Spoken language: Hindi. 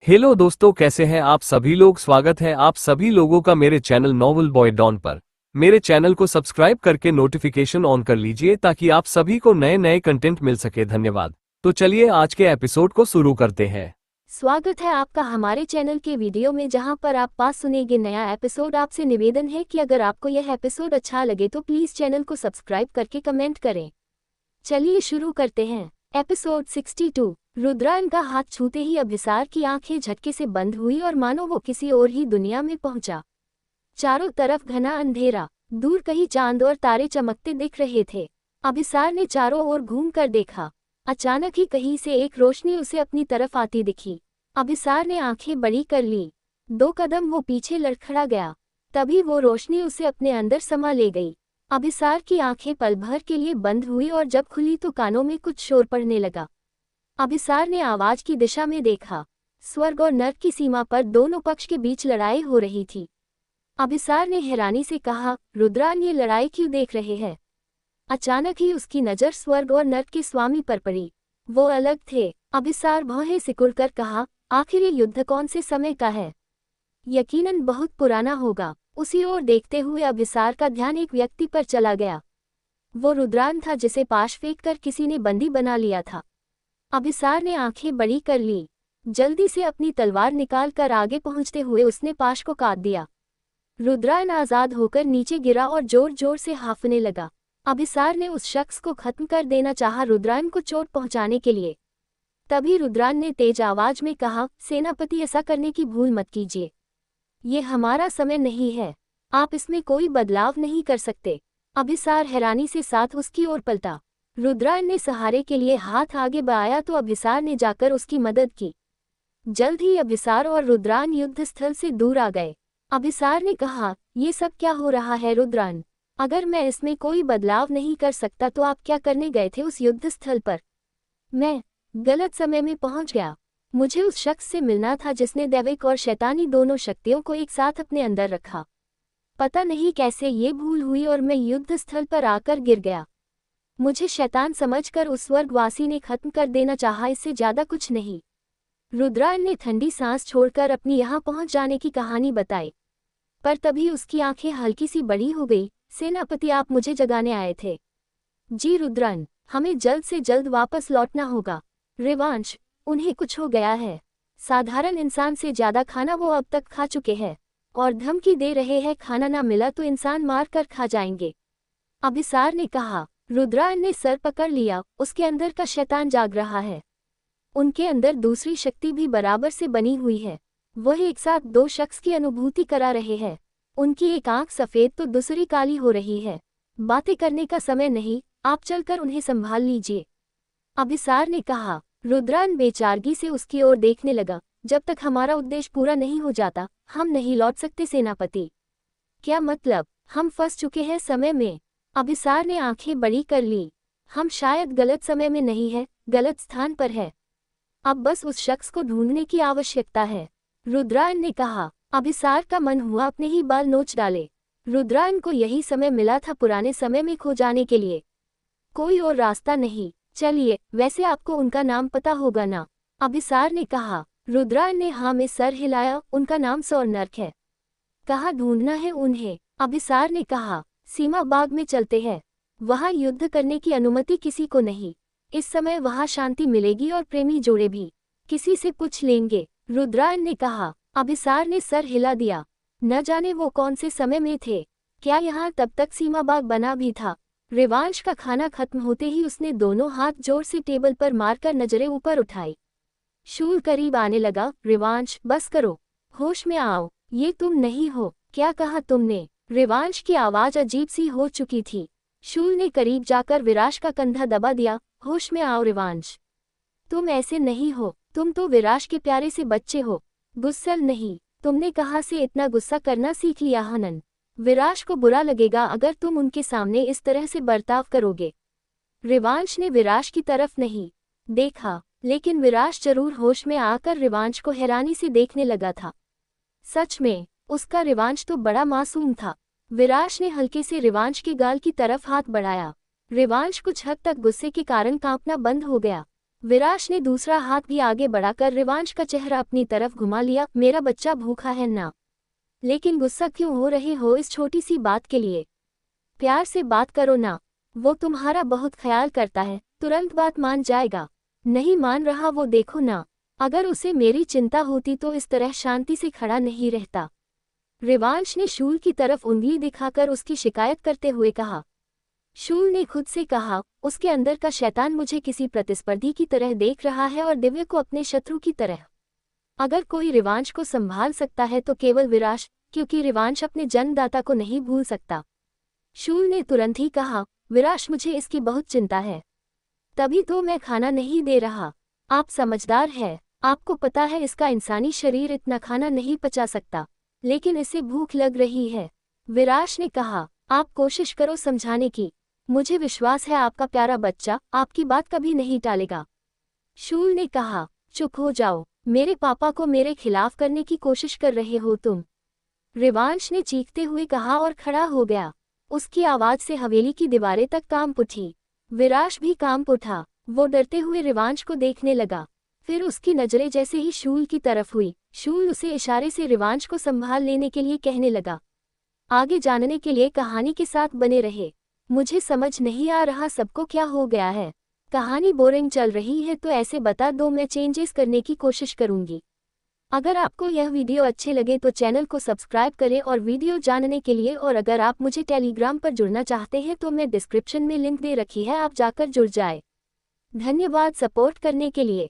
हेलो दोस्तों, कैसे हैं आप सभी लोग। स्वागत है आप सभी लोगों का मेरे चैनल नॉवल बॉय डॉन पर। मेरे चैनल को सब्सक्राइब करके नोटिफिकेशन ऑन कर लीजिए ताकि आप सभी को नए नए कंटेंट मिल सके। धन्यवाद। तो चलिए आज के एपिसोड को शुरू करते हैं। स्वागत है आपका हमारे चैनल के वीडियो में, जहां पर आप पास सुनेंगे नया एपिसोड। आपसे निवेदन है कि अगर आपको यह एपिसोड अच्छा लगे तो प्लीज चैनल को सब्सक्राइब करके कमेंट करें। चलिए शुरू करते हैं। एपिसोड 62। रुद्रायन का हाथ छूते ही अभिसार की आंखें झटके से बंद हुई और मानो वो किसी और ही दुनिया में पहुंचा। चारों तरफ घना अंधेरा, दूर कहीं चांद और तारे चमकते दिख रहे थे। अभिसार ने चारों ओर घूम कर देखा। अचानक ही कहीं से एक रोशनी उसे अपनी तरफ आती दिखी। अभिसार ने आंखें बड़ी कर ली। 2 कदम वो पीछे लड़खड़ा गया। तभी वो रोशनी उसे अपने अंदर समा ले गई। अभिसार की आंखें पल भर के लिए बंद हुई और जब खुली तो कानों में कुछ शोर पड़ने लगा। अभिसार ने आवाज की दिशा में देखा। स्वर्ग और नर्क की सीमा पर दोनों पक्ष के बीच लड़ाई हो रही थी। अभिसार ने हैरानी से कहा, रुद्रान, ये लड़ाई क्यों देख रहे हैं? अचानक ही उसकी नज़र स्वर्ग और नर्क के स्वामी पर पड़ी। वो अलग थे। अभिसार भौहें सिकुड़कर कहा, आखिर ये युद्ध कौन से समय का है? यकीनन बहुत पुराना होगा। उसी ओर देखते हुए अभिसार का ध्यान एक व्यक्ति पर चला गया। वो रुद्रान था जिसे पाश फेंक कर किसी ने बंदी बना लिया था। अभिसार ने आंखें बड़ी कर ली। जल्दी से अपनी तलवार निकाल कर आगे पहुंचते हुए उसने पाश को काट दिया। रुद्रायन आजाद होकर नीचे गिरा और जोर जोर से हांफने लगा। अभिसार ने उस शख्स को खत्म कर देना चाहा, रुद्रायन को चोट पहुंचाने के लिए। तभी रुद्रायन ने तेज आवाज में कहा, सेनापति, ऐसा करने की भूल मत कीजिए। ये हमारा समय नहीं है। आप इसमें कोई बदलाव नहीं कर सकते। अभिसार हैरानी से साथ उसकी ओर पलटा। रुद्रायन ने सहारे के लिए हाथ आगे बढ़ाया तो अभिसार ने जाकर उसकी मदद की। जल्द ही अभिसार और रुद्रायन युद्ध स्थल से दूर आ गए। अभिसार ने कहा, ये सब क्या हो रहा है रुद्रायन? अगर मैं इसमें कोई बदलाव नहीं कर सकता तो आप क्या करने गए थे उस युद्ध स्थल पर? मैं गलत समय में पहुंच गया। मुझे उस शख्स से मिलना था जिसने दैविक और शैतानी दोनों शक्तियों को एक साथ अपने अंदर रखा। पता नहीं कैसे ये भूल हुई और मैं युद्ध स्थल पर आकर गिर गया। मुझे शैतान समझकर उस स्वर्गवासी ने खत्म कर देना चाहा, इससे ज्यादा कुछ नहीं। रुद्रायन ने ठंडी सांस छोड़कर अपनी यहाँ पहुंच जाने की कहानी बताई। पर तभी उसकी आंखें हल्की सी बड़ी हो गई। सेनापति, आप मुझे जगाने आए थे? जी रुद्रायन, हमें जल्द से जल्द वापस लौटना होगा। रिवांश, उन्हें कुछ हो गया है। साधारण इंसान से ज्यादा खाना वो अब तक खा चुके हैं और धमकी दे रहे हैं, खाना ना मिला तो इंसान मार कर खा जाएंगे। अभिसार ने कहा। रुद्रायन ने सर पकड़ लिया। उसके अंदर का शैतान जाग रहा है। उनके अंदर दूसरी शक्ति भी बराबर से बनी हुई है। वह एक साथ 2 शख्स की अनुभूति करा रहे हैं। उनकी एक आंख सफेद तो दूसरी काली हो रही है। बातें करने का समय नहीं, आप चलकर उन्हें संभाल लीजिए। अभिसार ने कहा। रुद्रायन बेचारगी से उसकी ओर देखने लगा। जब तक हमारा उद्देश्य पूरा नहीं हो जाता हम नहीं लौट सकते सेनापति। क्या मतलब? हम फंस चुके हैं समय में। अभिसार ने आंखें बड़ी कर ली। हम शायद गलत समय में नहीं है, गलत स्थान पर है। अब बस उस शख्स को ढूंढने की आवश्यकता है, रुद्रायन ने कहा। अभिसार का मन हुआ अपने ही बाल नोच डाले। रुद्रायन को यही समय मिला था पुराने समय में खो जाने के लिए। कोई और रास्ता नहीं। चलिए, वैसे आपको उनका नाम पता होगा ना? अभिसार ने कहा। रुद्रायन ने हाँ में सर हिलाया। उनका नाम सौर नर्क है। कहाँ ढूंढना है उन्हें? अभिसार ने कहा। सीमा बाग में चलते हैं। वहाँ युद्ध करने की अनुमति किसी को नहीं। इस समय वहाँ शांति मिलेगी और प्रेमी जोड़े भी किसी से पूछ लेंगे, रुद्रायन ने कहा। अभिसार ने सर हिला दिया। न जाने वो कौन से समय में थे। क्या यहाँ तब तक सीमा बाग बना भी था? रिवांश का खाना खत्म होते ही उसने दोनों हाथ जोर से टेबल पर मारकर नजरें ऊपर उठाई। शूल करीब आने लगा। रिवांश, बस करो, होश में आओ। ये तुम नहीं हो। क्या कहा तुमने? रिवांश की आवाज अजीब सी हो चुकी थी। शूल ने करीब जाकर विराश का कंधा दबा दिया। होश में आओ रिवांश, तुम ऐसे नहीं हो। तुम तो विराश के प्यारे से बच्चे हो, गुस्सल नहीं। तुमने कहाँ से इतना गुस्सा करना सीख लिया हनन? विराश को बुरा लगेगा अगर तुम उनके सामने इस तरह से बर्ताव करोगे। रिवांश ने विराश की तरफ नहीं देखा, लेकिन विराश जरूर होश में आकर रिवांश को हैरानी से देखने लगा था। सच में, उसका रिवांश तो बड़ा मासूम था। विराश ने हल्के से रिवांश के गाल की तरफ हाथ बढ़ाया। रिवांश कुछ हद तक गुस्से के कारण कांपना बंद हो गया। विराश ने दूसरा हाथ भी आगे बढ़ाकर रिवांश का चेहरा अपनी तरफ घुमा लिया। मेरा बच्चा भूखा है ना? लेकिन गुस्सा क्यों हो रहे हो इस छोटी सी बात के लिए? प्यार से बात करो ना, वो तुम्हारा बहुत ख्याल करता है, तुरंत बात मान जाएगा। नहीं मान रहा वो, देखो ना, अगर उसे मेरी चिंता होती तो इस तरह शांति से खड़ा नहीं रहता। रिवांश ने शूल की तरफ उंगली दिखाकर उसकी शिकायत करते हुए कहा। शूल ने खुद से कहा, उसके अंदर का शैतान मुझे किसी प्रतिस्पर्धी की तरह देख रहा है और दिव्य को अपने शत्रु की तरह। अगर कोई रिवांश को संभाल सकता है तो केवल विराश, क्योंकि रिवांश अपने जन्मदाता को नहीं भूल सकता। शूल ने तुरंत ही कहा, विराश मुझे इसकी बहुत चिंता है, तभी तो मैं खाना नहीं दे रहा। आप समझदार है, आपको पता है इसका इंसानी शरीर इतना खाना नहीं पचा सकता, लेकिन इसे भूख लग रही है। विराश ने कहा, आप कोशिश करो समझाने की, मुझे विश्वास है आपका प्यारा बच्चा आपकी बात कभी नहीं टालेगा। शूल ने कहा, चुप हो जाओ, मेरे पापा को मेरे खिलाफ करने की कोशिश कर रहे हो तुम। रिवांश ने चीखते हुए कहा और खड़ा हो गया। उसकी आवाज से हवेली की दीवारें तक कांप उठी। विराश भी कांप उठा। वो डरते हुए रिवांश को देखने लगा। फिर उसकी नजरें जैसे ही शूल की तरफ हुई, शूल उसे इशारे से रिवांश को संभाल लेने के लिए कहने लगा। आगे जानने के लिए कहानी के साथ बने रहे। मुझे समझ नहीं आ रहा सबको क्या हो गया है। कहानी बोरिंग चल रही है तो ऐसे बता दो, मैं चेंजेस करने की कोशिश करूंगी। अगर आपको यह वीडियो अच्छे लगे तो चैनल को सब्सक्राइब करें और वीडियो जानने के लिए, और अगर आप मुझे टेलीग्राम पर जुड़ना चाहते हैं तो मैं डिस्क्रिप्शन में लिंक दे रखी है, आप जाकर जुड़ जाए। धन्यवाद सपोर्ट करने के लिए।